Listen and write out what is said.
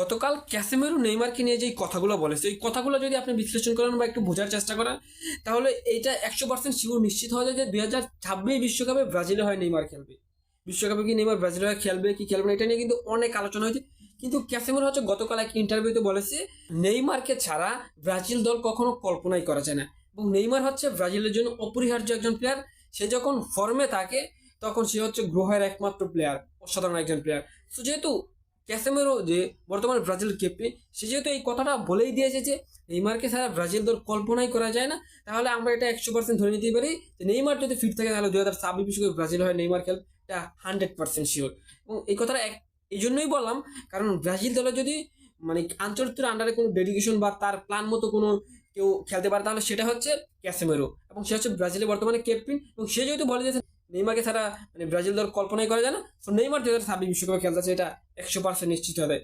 গতকাল ক্যাসেমেরো নেইমারকে নিয়ে যে কথাগুলো বলেছে, এই কথাগুলো যদি আপনি বিশ্লেষণ করেন বা একটু বোঝার চেষ্টা করেন, তাহলে এইটা 100% শিওর নিশ্চিত হওয়া যায় যে 2026 বিশ্বকাপে ব্রাজিলে হয় নেইমার খেলবে। বিশ্বকাপে কি নেইমার ব্রাজিলে হয়ে খেলবে কি খেলবে না, এটা নিয়ে কিন্তু অনেক আলোচনা হয়েছে। কিন্তু ক্যাসেমেরো হচ্ছে গতকাল এক ইন্টারভিউতে বলেছে নেইমারকে ছাড়া ব্রাজিল দল কখনো কল্পনাই করা যায় না, এবং নেইমার হচ্ছে ব্রাজিলের জন্য অপরিহার্য একজন প্লেয়ার। সে যখন ফর্মে থাকে তখন সে হচ্ছে গ্রহের একমাত্র প্লেয়ার, অসাধারণ একজন প্লেয়ার। তো যেহেতু ক্যাসেমেরো যে বর্তমানে ব্রাজিল ক্যাপ্টেন, সে যেহেতু এই কথাটা বলেই দিয়েছে যে নেইমারকে ছাড়া ব্রাজিল দল কল্পনাই করা যায় না, তাহলে আমরা এটা 100% ধরে নিতেই পারি যে নেইমার যদি ফিট থাকে তাহলে 2026 বিশ্বকাপে ব্রাজিল হয় নেইমার খেলবে, এটা 100% শিওর। এবং এই কথাটা এই জন্যই বললাম, কারণ ব্রাজিল দলে যদি মানে আন্তর্জাতিক আন্ডারে কোনো ডেডিকেশন বা তার প্ল্যান মতো কোনো কেউ খেলতে পারে, তাহলে সেটা হচ্ছে ক্যাসেমেরো, এবং সে হচ্ছে ব্রাজিলের বর্তমানে ক্যাপ্টেন। এবং সে যেহেতু বলে দিয়েছে নেইমারকে ছাড়া মানে ব্রাজিল দল কল্পনাই করা যায় না, তো নেইমার 2026 বিশ্বকাপে খেলতে আছে, এটা 100% নিশ্চিত হবে।